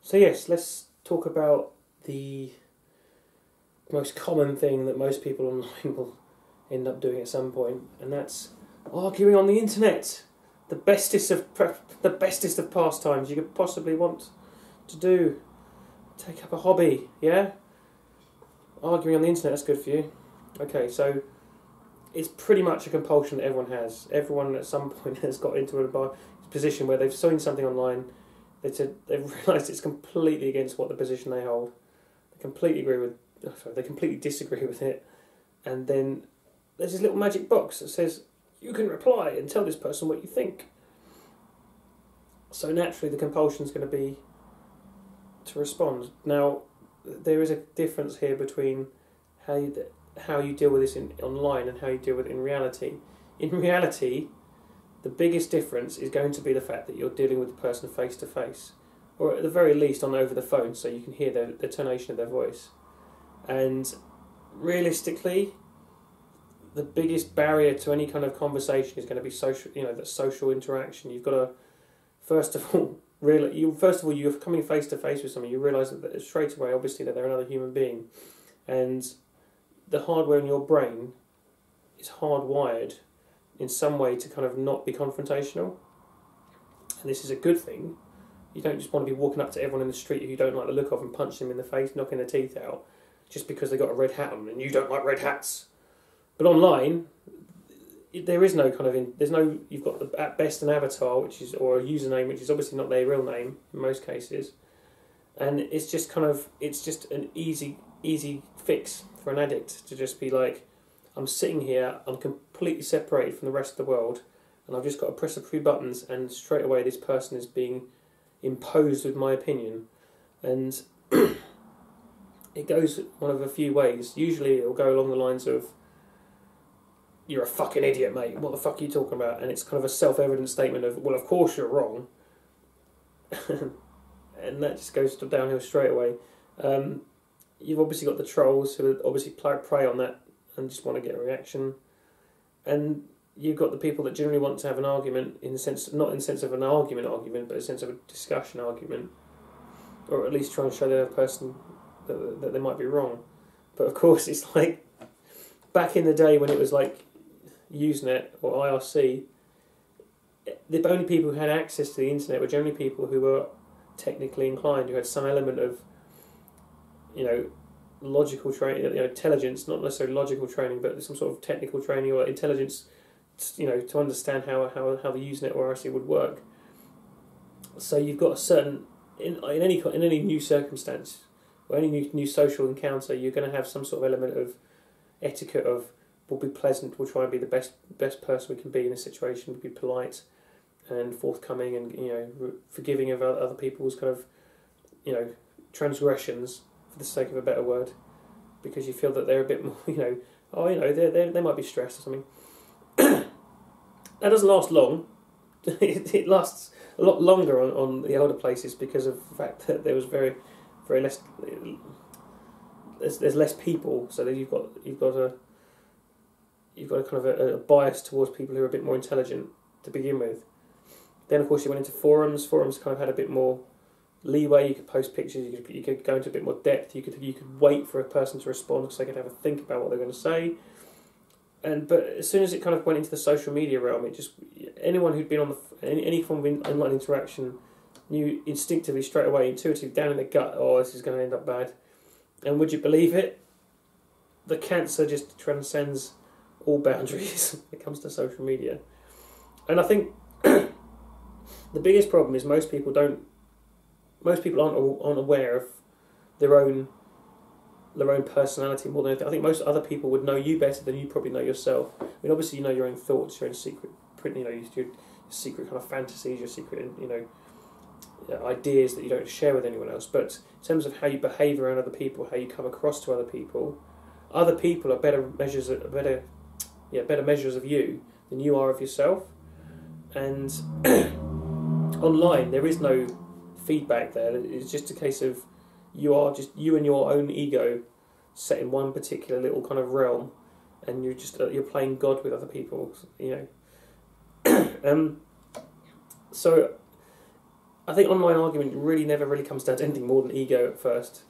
So yes, let's talk about the most common thing that most people online will end up doing at some point, and that's arguing on the internet. The bestest of pastimes you could possibly want to do. Take up a hobby, yeah? Arguing on the internet, that's good for you. Okay, so it's pretty much a compulsion that everyone has. Everyone at some point has got into a position where they've seen something online, they've realised it's completely against what the position they hold. They completely they completely disagree with it, and then there's this little magic box that says you can reply and tell this person what you think. So naturally the compulsion is going to be to respond. Now, there is a difference here between how you deal with this online and how you deal with it in reality. In reality, the biggest difference is going to be the fact that you're dealing with the person face to face, or at the very least over the phone, so you can hear the tonation of their voice. And realistically, the biggest barrier to any kind of conversation is going to be social. That social interaction. You've got to first of all you're coming face to face with someone. You realise that straight away, obviously, that they're another human being, and the hardware in your brain is hardwired in some way to kind of not be confrontational. And this is a good thing. You don't just want to be walking up to everyone in the street who you don't like the look of and punching them in the face, knocking their teeth out, just because they got a red hat on and you don't like red hats. But online, there is no kind of you've got at best an avatar, or a username, which is obviously not their real name in most cases, and it's just an easy fix for an addict to just be like, I'm sitting here, I'm completely separated from the rest of the world, and I've just got to press a few buttons, and straight away this person is being imposed with my opinion, and it goes one of a few ways. Usually it'll go along the lines of, you're a fucking idiot, mate, what the fuck are you talking about? And it's kind of a self-evident statement of, well, of course you're wrong. And that just goes downhill straight away. You've obviously got the trolls who obviously prey on that and just want to get a reaction. And you've got the people that generally want to have an argument, not in the sense of an argument, but in the sense of a discussion argument. Or at least try and show the other person that they might be wrong. But of course it's like, back in the day when it was like Usenet or IRC, the only people who had access to the internet were generally people who were technically inclined, who had some element of, logical training, intelligence, not necessarily logical training, but some sort of technical training or intelligence, to understand how the Usenet or IRC would work. So you've got a certain, in any new circumstance or any new social encounter, you're going to have some sort of element of etiquette of, we'll be pleasant, we'll try and be the best person we can be in a situation, we'll be polite and forthcoming and forgiving of other people's kind of transgressions, for the sake of a better word, because you feel that they're a bit more they might be stressed or something. That doesn't last long. It lasts a lot longer on the older places because of the fact that there was very less. There's less people, so that you've got a kind of a bias towards people who are a bit more intelligent to begin with. Then of course you went into forums. Forums kind of had a bit more leeway. You could post pictures. You could go into a bit more depth. You could wait for a person to respond because they could have a think about what they're going to say. But as soon as it kind of went into the social media realm, it just, anyone who'd been on any form of online interaction knew instinctively, straight away, intuitively, down in the gut, oh, this is going to end up bad. And would you believe it? The cancer just transcends all boundaries when it comes to social media. And I think the biggest problem is most people aren't aware of their own personality more than anything. I think most other people would know you better than you probably know yourself. I mean, obviously you know your own thoughts, your own secret, your secret kind of fantasies, your secret, ideas that you don't share with anyone else. But in terms of how you behave around other people, how you come across to other people are better measures of you than you are of yourself. And online, there is no feedback there. It's just a case of you and your own ego set in one particular little kind of realm, and you're playing God with other people, So I think online argument really never really comes down to anything more than ego at first.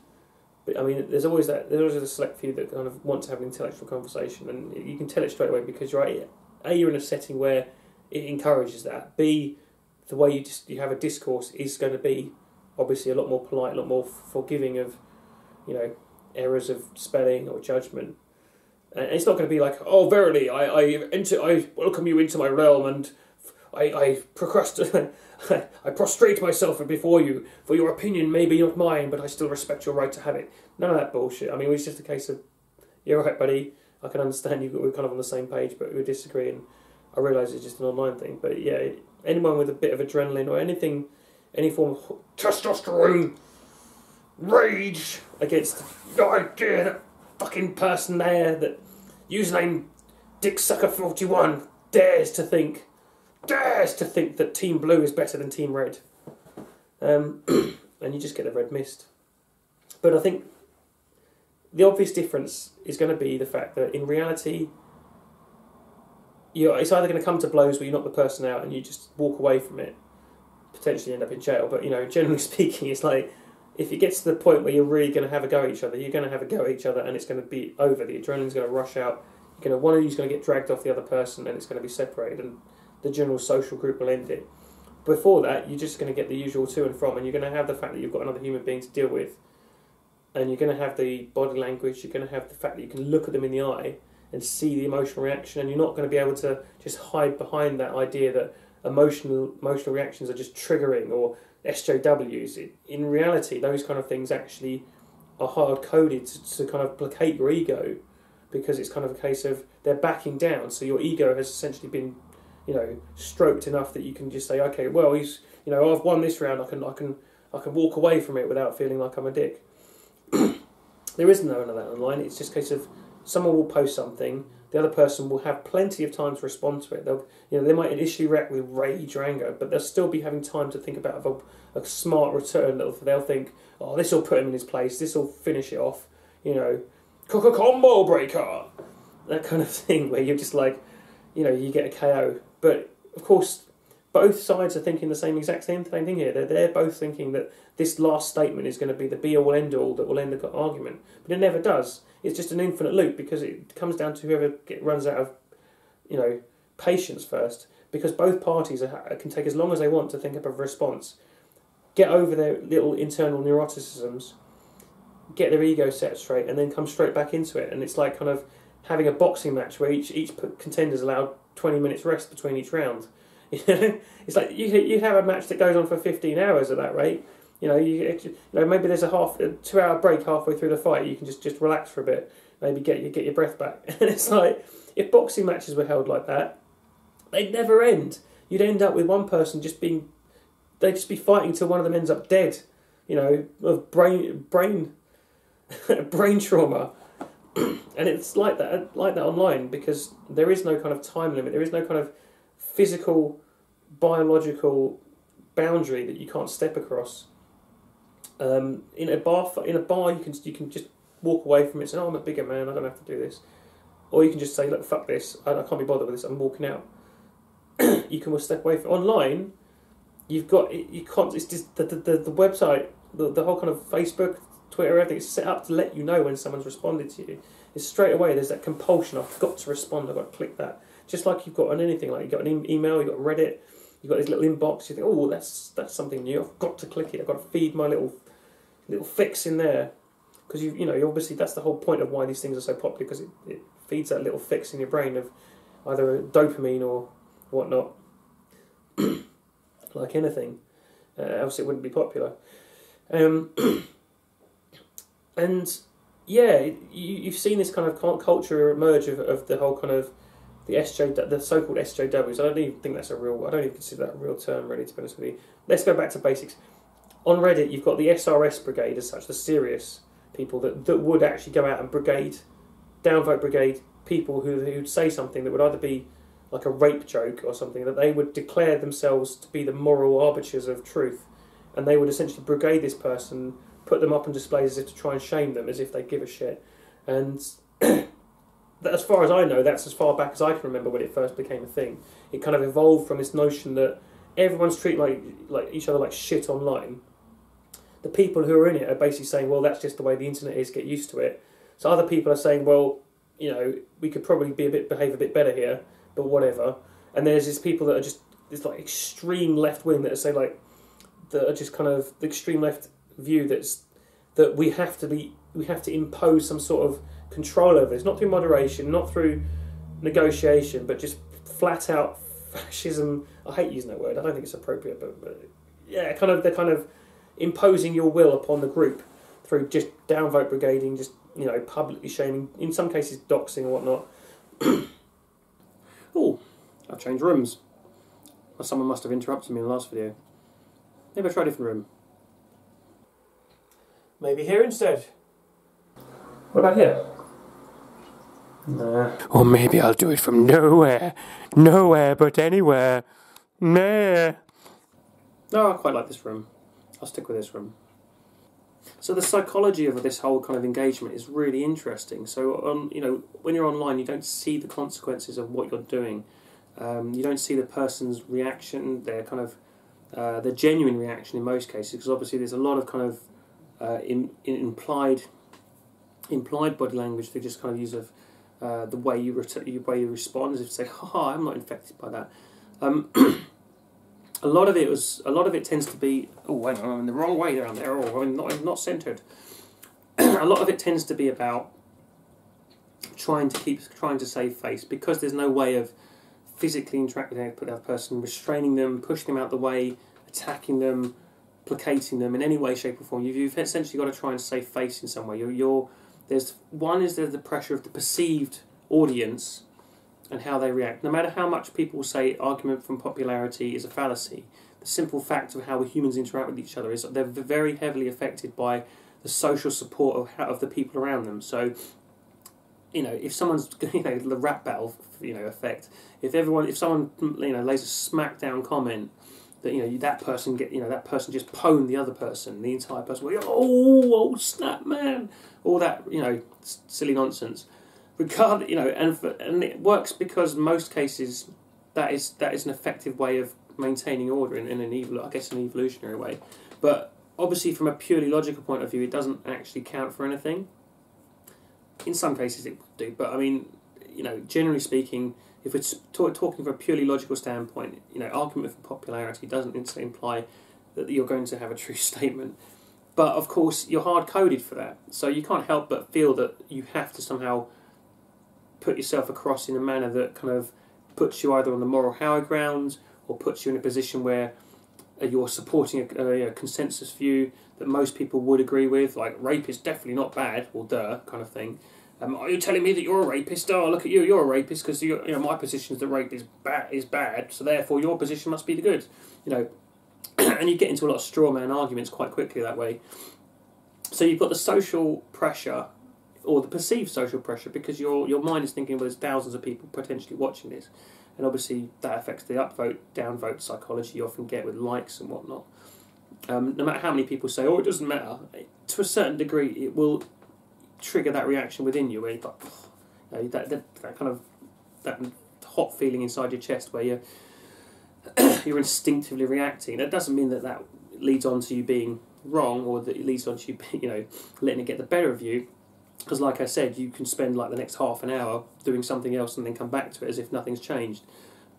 But I mean, there's always a select few that kind of want to have an intellectual conversation, and you can tell it straight away because you're in a setting where it encourages that. B, the way you have a discourse is going to be obviously a lot more polite, a lot more forgiving of, errors of spelling or judgment. And it's not going to be like, oh, verily, I welcome you into my realm, and I procrastinate. I prostrate myself before you, for your opinion may be not mine, but I still respect your right to have it. None of that bullshit. I mean, it's just a case of, you're right, buddy, I can understand we're kind of on the same page, but we disagree, and I realise it's just an online thing. But yeah, anyone with a bit of adrenaline or anything, any form of testosterone, rage against the idea that fucking person there, that username DickSucker41 dares to think that Team Blue is better than Team Red. And you just get the red mist. But I think the obvious difference is going to be the fact that in reality, it's either going to come to blows where you knock the person out and you just walk away from it, potentially end up in jail. But, generally speaking, it's like, if it gets to the point where you're really going to have a go at each other, you're going to have a go at each other and it's going to be over. The adrenaline's going to rush out. One of you's going to get dragged off the other person and it's going to be separated, and the general social group will end it. Before that, you're just going to get the usual to and from, and you're going to have the fact that you've got another human being to deal with, and you're going to have the body language, you're going to have the fact that you can look at them in the eye and see the emotional reaction, and you're not going to be able to just hide behind that idea that emotional reactions are just triggering or SJWs. In reality, those kind of things actually are hard-coded to kind of placate your ego, because it's kind of a case of they're backing down, so your ego has essentially been stroked enough that you can just say, okay, well, I've won this round. I can walk away from it without feeling like I'm a dick. There is none of that online. It's just a case of someone will post something, the other person will have plenty of time to respond to it. They might initially react with rage or anger, but they'll still be having time to think about a smart return. They'll think, oh, this will put him in his place. This will finish it off. Cook a combo breaker, that kind of thing, where you're just like, you get a KO. But, of course, both sides are thinking the exact same thing here. They're both thinking that this last statement is going to be the be-all, end-all that will end the argument. But it never does. It's just an infinite loop, because it comes down to whoever runs out of, patience first. Because both parties can take as long as they want to think up a response, get over their little internal neuroticisms, get their ego set straight, and then come straight back into it. And it's like kind of having a boxing match where each contender's allowed 20 minutes rest between each round. It's like you have a match that goes on for 15 hours at that rate. Maybe there's a 2-hour break halfway through the fight. You can just relax for a bit, maybe get your breath back. And it's like, if boxing matches were held like that, they'd never end. You'd end up with one person they'd just be fighting till one of them ends up dead, of brain brain trauma. And it's like that online, because there is no kind of time limit. There is no kind of physical, biological boundary that you can't step across. In a bar, you can just walk away from it and say, "Oh, I'm a bigger man. I don't have to do this," or you can just say, "Look, fuck this. I can't be bothered with this. I'm walking out." You can step away from online. You can't. It's just the website, the whole kind of Facebook, Twitter, everything is set up to let you know when someone's responded to you. It's straight away, there's that compulsion, I've got to respond, I've got to click that. Just like you've got on anything, like you've got an email, you've got Reddit, you've got this little inbox, you think, oh, that's something new, I've got to click it, I've got to feed my little fix in there. Because obviously that's the whole point of why these things are so popular, because it feeds that little fix in your brain of either dopamine or whatnot. Like anything. Else it wouldn't be popular. And yeah, you've seen this kind of culture emerge of the whole kind of the so-called SJWs. I don't even think that's I don't even consider that a real term, really, to be honest with you. Let's go back to basics. On Reddit, you've got the SRS brigade as such, the serious people that would actually go out and downvote brigade people who'd say something that would either be like a rape joke or something, that they would declare themselves to be the moral arbiters of truth, and they would essentially brigade this person, put them up on display as if to try and shame them, as if they give a shit. And as far as I know, that's as far back as I can remember when it first became a thing. It kind of evolved from this notion that everyone's treating like each other like shit online, the people who are in it are basically saying, well, that's just the way the internet is, get used to it. So other people are saying, well, you know, we could probably behave a bit better here, but whatever. And there's these people that are just this like extreme left wing that are say like that are just kind of the extreme left view that we have to impose some sort of control over this, not through moderation, not through negotiation, but just flat out fascism. I hate using that word. I don't think it's appropriate, but yeah, they're kind of imposing your will upon the group through just downvote brigading, just, you know, publicly shaming, in some cases doxing and whatnot. Oh, I've changed rooms. Or someone must have interrupted me in the last video. Maybe I'll try a different room. Maybe here instead. What about here? Nah. Or maybe I'll do it from nowhere. Nowhere but anywhere. Nah. No, I quite like this room. I'll stick with this room. So the psychology of this whole kind of engagement is really interesting. So, you know, when you're online, you don't see the consequences of what you're doing. You don't see the person's reaction, their kind of their genuine reaction in most cases, because obviously there's a lot of kind of implied body language. They just kind of use of the way you respond, as if to say, "Ha, I'm not infected by that." A lot of it tends to be, oh wait, I'm in the wrong way around there, or I'm not centered. A lot of it tends to be about trying to save face, because there's no way of physically interacting with the other person, restraining them, pushing them out the way, attacking them, placating them in any way, shape or form. You've essentially got to try and save face in some way. There's the pressure of the perceived audience and how they react. No matter how much people say argument from popularity is a fallacy, the simple fact of how humans interact with each other is that they're very heavily affected by the social support of the people around them. So, you know, if someone's, you know, the rap battle, you know, effect. If someone, you know, lays a smackdown comment that, you know, that person just pwned the other person, the entire person, oh snap, man, all that, you know, silly nonsense. You know, and it works because in most cases that is an effective way of maintaining order in an evolutionary way. But obviously, from a purely logical point of view, it doesn't actually count for anything. In some cases, it would do, but I mean, you know, generally speaking, if it's talking from a purely logical standpoint, you know, argument for popularity doesn't imply that you're going to have a true statement. But of course, you're hard coded for that, so you can't help but feel that you have to somehow put yourself across in a manner that kind of puts you either on the moral high ground or puts you in a position where you're supporting a consensus view that most people would agree with, like rape is definitely not bad, or duh, kind of thing. Are you telling me that you're a rapist? Oh, look at you, you're a rapist, because you know my position is that rape is bad, so therefore your position must be the good. You know, and you get into a lot of straw man arguments quite quickly that way. So you've got the social pressure, or the perceived social pressure, because your mind is thinking, well, there's thousands of people potentially watching this, and obviously that affects the upvote, downvote psychology you often get with likes and whatnot. No matter how many people say, oh, it doesn't matter, to a certain degree it will trigger that reaction within you, where you've got that kind of that hot feeling inside your chest where you're instinctively reacting. That doesn't mean that leads on to you being wrong, or that it leads on to you, you know, letting it get the better of you. Because like I said, you can spend like the next half an hour doing something else and then come back to it as if nothing's changed.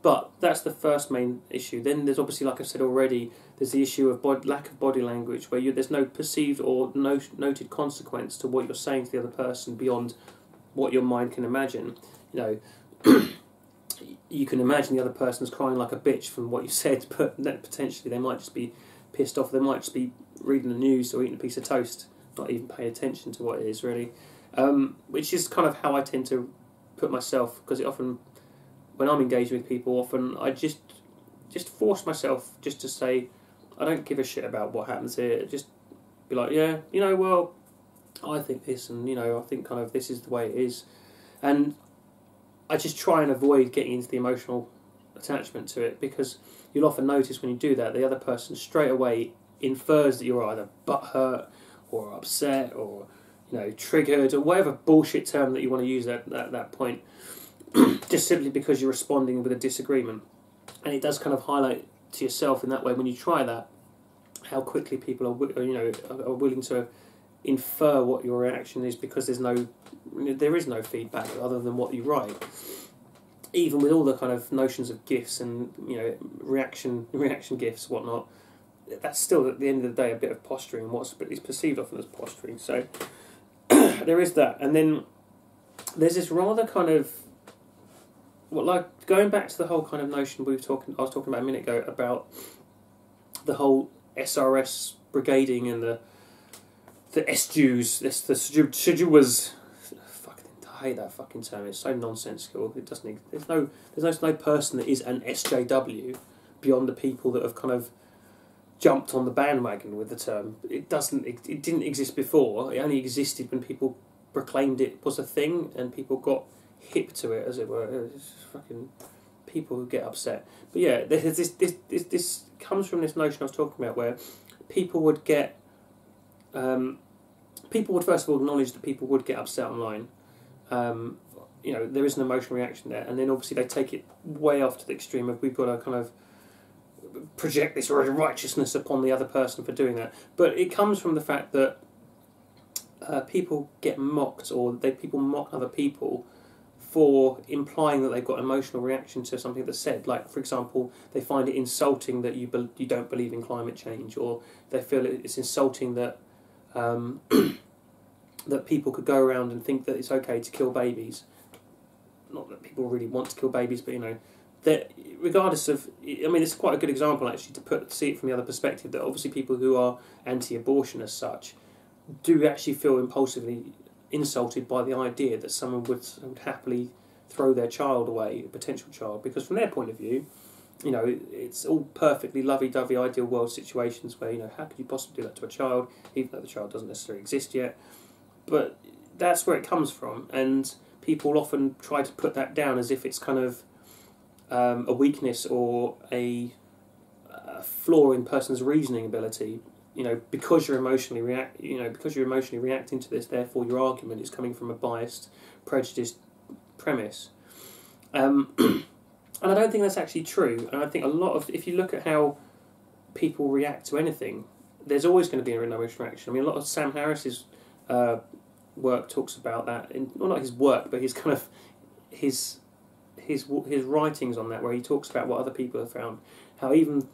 But that's the first main issue. Then there's obviously, like I said already, there's the issue of lack of body language, where there's no perceived or noted consequence to what you're saying to the other person beyond what your mind can imagine. You know, you can imagine the other person's crying like a bitch from what you said, but potentially they might just be pissed off. They might just be reading the news or eating a piece of toast, not even paying attention to what it is really. Which is kind of how I tend to put myself, because it often, when I'm engaging with people, often I just force myself just to say, I don't give a shit about what happens here. Just be like, yeah, you know, well, I think this, and you know, I think kind of this is the way it is, and I just try and avoid getting into the emotional attachment to it, because you'll often notice when you do that, the other person straight away infers that you're either butthurt or upset or, you know, triggered, or whatever bullshit term that you want to use at that point, just simply because you're responding with a disagreement. And it does kind of highlight to yourself in that way when you try that, how quickly people are willing to infer what your reaction is, because there is no feedback other than what you write. Even with all the kind of notions of GIFs and reaction GIFs, whatnot, that's still at the end of the day a bit of posturing, and what is perceived often as posturing. So there is that, and then there's this rather kind of going back to the whole kind of notion I was talking about a minute ago about the whole SRS brigading and the SJUs, the SJUers. I hate that fucking term. It's so nonsensical. It doesn't. There's no person that is an SJW beyond the people that have kind of jumped on the bandwagon with the term. It didn't exist before. It only existed when people proclaimed it was a thing and people got hip to it, as it were. It's fucking people who get upset. But yeah, this comes from this notion I was talking about, where people would get. People would first of all acknowledge that people would get upset online. There is an emotional reaction there, and then obviously they take it way off to the extreme of we've got to kind of project this righteousness upon the other person for doing that. But it comes from the fact that people get mocked, or people mock other people for implying that they've got emotional reaction to something that's said. Like, for example, they find it insulting that you don't believe in climate change, or they feel it's insulting that that people could go around and think that it's okay to kill babies. Not that people really want to kill babies, but that regardless of, it's quite a good example actually to see it from the other perspective, that obviously people who are anti-abortion as such do actually feel impulsively insulted by the idea that someone would happily throw their child away, a potential child, because from their point of view, it's all perfectly lovey-dovey ideal world situations where, how could you possibly do that to a child, even though the child doesn't necessarily exist yet. But that's where it comes from, and people often try to put that down as if it's kind of a weakness or a flaw in person's reasoning ability. Because you're emotionally reacting to this, therefore your argument is coming from a biased, prejudiced premise. And I don't think that's actually true. And I think if you look at how people react to anything, there's always going to be an emotional reaction. A lot of Sam Harris's work talks about that. Not his work, but his kind of his writings on that, where he talks about what other people have found, how even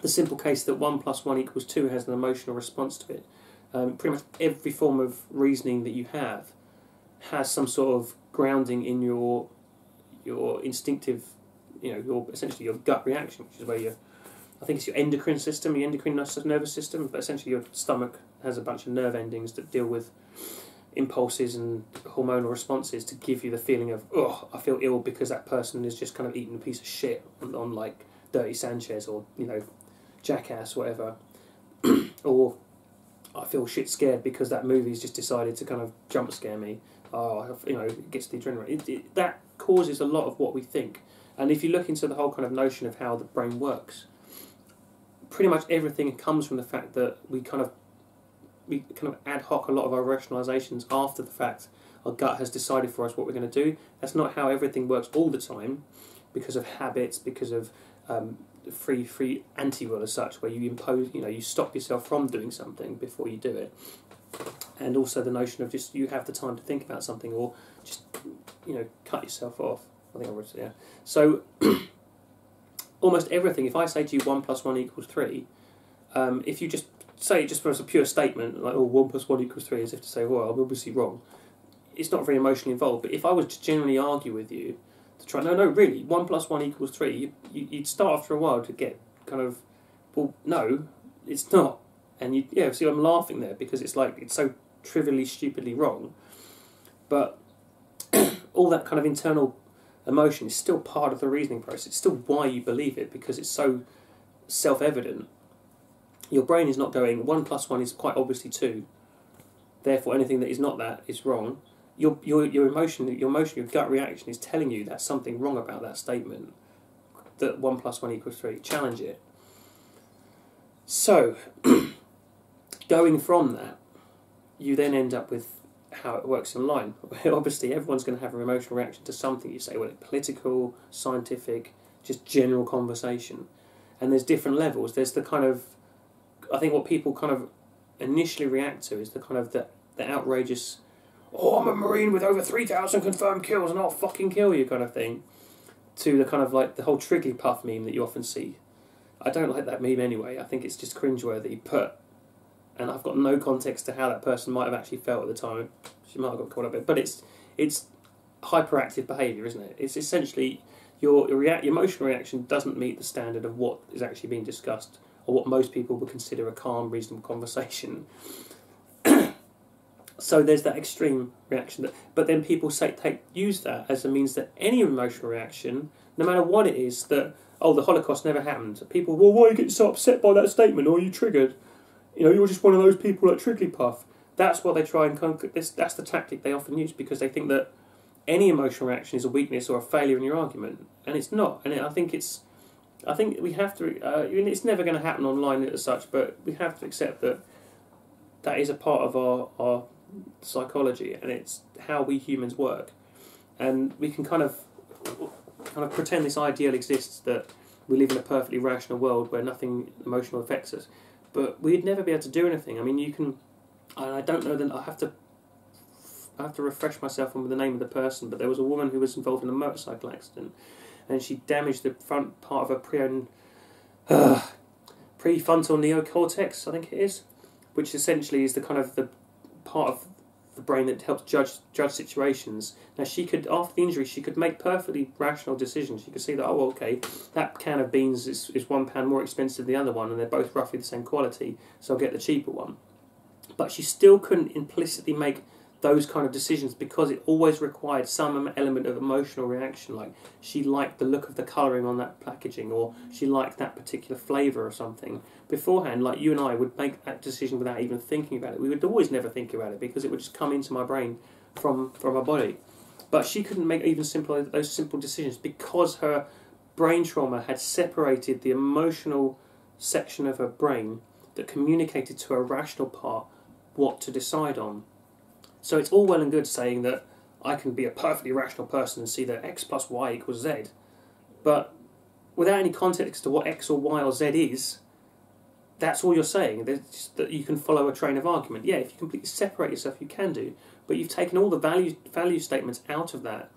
the simple case that 1 + 1 = 2 has an emotional response to it. Pretty much every form of reasoning that you have has some sort of grounding in your instinctive, essentially your gut reaction, which is where I think it's your endocrine system, your endocrine nervous system, but essentially your stomach has a bunch of nerve endings that deal with impulses and hormonal responses to give you the feeling of, I feel ill because that person is just kind of eating a piece of shit on like Dirty Sanchez or, Jackass, whatever. Or I feel shit scared because that movie's just decided to kind of jump scare me. It gets the adrenaline. That causes a lot of what we think. And if you look into the whole kind of notion of how the brain works, pretty much everything comes from the fact that we kind of ad hoc a lot of our rationalizations after the fact. Our gut has decided for us what we're going to do. That's not how everything works all the time, because of habits, because of free anti-will as such, where you impose, you stop yourself from doing something before you do it. And also the notion of just you have the time to think about something, or just cut yourself off. I think I would say, yeah. So almost everything, if I say to you 1 + 1 = 3, if you just say it just as a pure statement, like 1 + 1 = 3, as if to say, well, I'm obviously wrong, it's not very emotionally involved. But if I was to genuinely argue with you, to try, no, really, 1 + 1 = 3, you'd start after a while to get kind of, well, no, it's not. And see, I'm laughing there because it's like, it's so trivially, stupidly wrong. But all that kind of internal emotion is still part of the reasoning process. It's still why you believe it, because it's so self-evident. Your brain is not going, 1 + 1 is quite obviously 2. Therefore, anything that is not that is wrong. Your emotion, your gut reaction is telling you that something wrong about that statement. That 1 + 1 = 3. Challenge it. So, going from that, you then end up with how it works online. Obviously, everyone's going to have an emotional reaction to something you say, whether it's political, scientific, just general conversation. and there's different levels. There's the kind of, I think what people kind of initially react to is the kind of the outrageous, oh, I'm a Marine with over 3,000 confirmed kills and I'll fucking kill you kind of thing, to the kind of like the whole Trigglypuff meme that you often see. I don't like that meme anyway. I think it's just cringeworthy, and I've got no context to how that person might have actually felt at the time. She might have got caught up in it, but it's hyperactive behaviour, isn't it? It's essentially your emotional reaction doesn't meet the standard of what is actually being discussed, or what most people would consider a calm, reasonable conversation. So there's that extreme reaction, but then people use that as a means that any emotional reaction, no matter what it is, that, oh, the Holocaust never happened. People, well, why are you getting so upset by that statement? Or are you triggered? You know, you're just one of those people like Trigglypuff. That's what they try and that's the tactic they often use, because they think that any emotional reaction is a weakness or a failure in your argument, and it's not. And I think we have to. It's never going to happen online as such, but we have to accept that is a part of our psychology, and it's how we humans work. And we can kind of pretend this ideal exists, that we live in a perfectly rational world where nothing emotional affects us, but we'd never be able to do anything. I mean, you can, and I don't know, then I have to refresh myself on the name of the person, but there was a woman who was involved in a motorcycle accident, and she damaged the front part of her prefrontal neocortex, I think it is, which essentially is the kind of the part of the brain that helps judge situations. Now, she could, after the injury, she could make perfectly rational decisions. She could see that, oh, okay, that can of beans is £1 more expensive than the other one, and they're both roughly the same quality, so I'll get the cheaper one. But she still couldn't implicitly make those kind of decisions, because it always required some element of emotional reaction, like she liked the look of the colouring on that packaging, or she liked that particular flavour or something. Beforehand, like you and I would make that decision without even thinking about it. We would always never think about it, because it would just come into my brain from our body. But she couldn't make even those simple decisions, because her brain trauma had separated the emotional section of her brain that communicated to her rational part what to decide on. So it's all well and good saying that I can be a perfectly rational person and see that x plus y equals z, but without any context to what x or y or z is, that's all you're saying. Just that you can follow a train of argument. Yeah, if you completely separate yourself, you can do, but you've taken all the value statements out of that.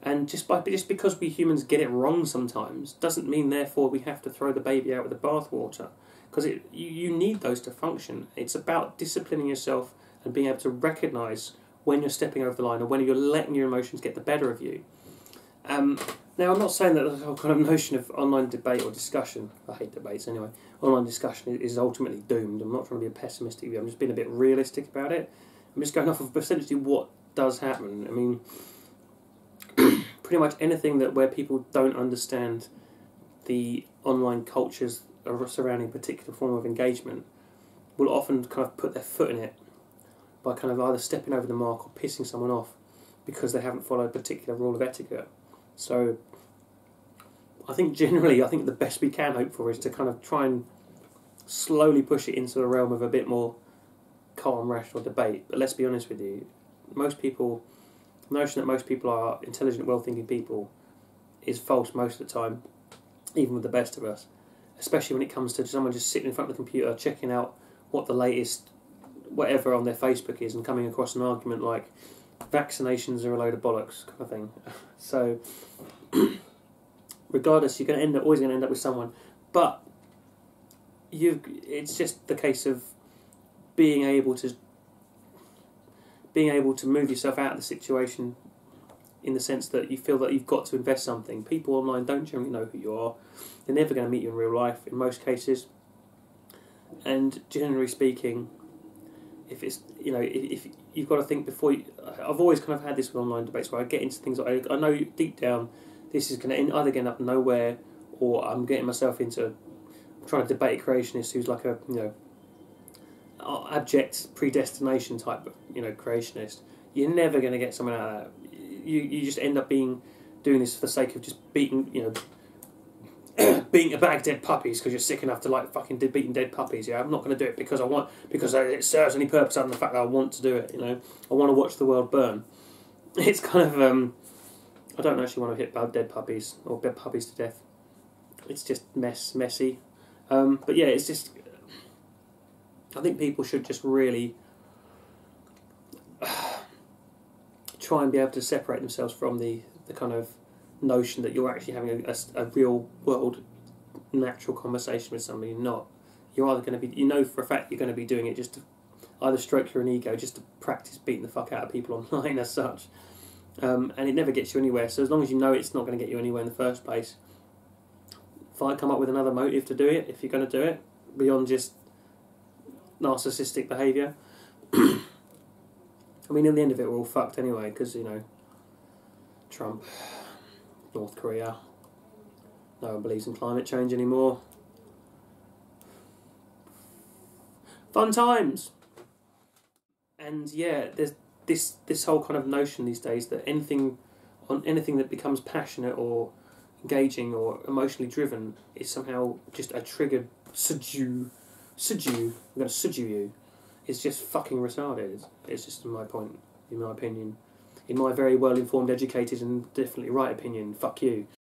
And just because we humans get it wrong sometimes doesn't mean therefore we have to throw the baby out with the bathwater, because you need those to function. It's about disciplining yourself and being able to recognise when you're stepping over the line, or when you're letting your emotions get the better of you. Now, I'm not saying that the whole kind of notion of online debate or discussion, I hate debates anyway, online discussion is ultimately doomed. I'm not trying to be a pessimistic view, I'm just being a bit realistic about it. I'm just going off of essentially what does happen. I mean, pretty much anything where people don't understand the online cultures surrounding a particular form of engagement will often kind of put their foot in it by kind of either stepping over the mark or pissing someone off because they haven't followed a particular rule of etiquette. So I think the best we can hope for is to kind of try and slowly push it into the realm of a bit more calm, rational debate. But let's be honest with you, the notion that most people are intelligent, well-thinking people is false most of the time, even with the best of us, especially when it comes to someone just sitting in front of the computer checking out what the latest whatever on their Facebook is and coming across an argument like vaccinations are a load of bollocks kind of thing. So regardless, you're always going to end up with someone, but it's just the case of being able to move yourself out of the situation, in the sense that you feel that you've got to invest something. People online don't generally know who you are. They're never going to meet you in real life in most cases, and generally speaking, if you've got to think before I've always kind of had this with online debates where I get into things like I know deep down this is going to either get up nowhere, or I'm getting myself into trying to debate a creationist who's like a abject predestination type creationist. You're never going to get someone out of that. You just end up doing this for the sake of just beating a bag of dead puppies because you're sick enough to like fucking beating dead puppies. Yeah, I'm not going to do it because it serves any purpose other than the fact that I want to do it. I want to watch the world burn. It's kind of I don't actually want to hit dead puppies or dead puppies to death. it's just messy. But yeah, it's just. I think people should just really try and be able to separate themselves from the kind of notion that you're actually having a real world natural conversation with somebody. You're either going to be, you know for a fact you're going to be doing it just to either stroke your own ego, just to practice beating the fuck out of people online as such, and it never gets you anywhere. So as long as you know it's not going to get you anywhere in the first place, come up with another motive to do it if you're going to do it beyond just narcissistic behaviour. I mean, in the end of it, we're all fucked anyway, because, you know, Trump, North Korea, no one believes in climate change anymore. Fun times! And yeah, there's this whole kind of notion these days that anything that becomes passionate or engaging or emotionally driven is somehow just a triggered I'm going to suju you. It's just fucking retarded. It's just in my opinion. In my very well informed, educated and definitely right opinion. Fuck you.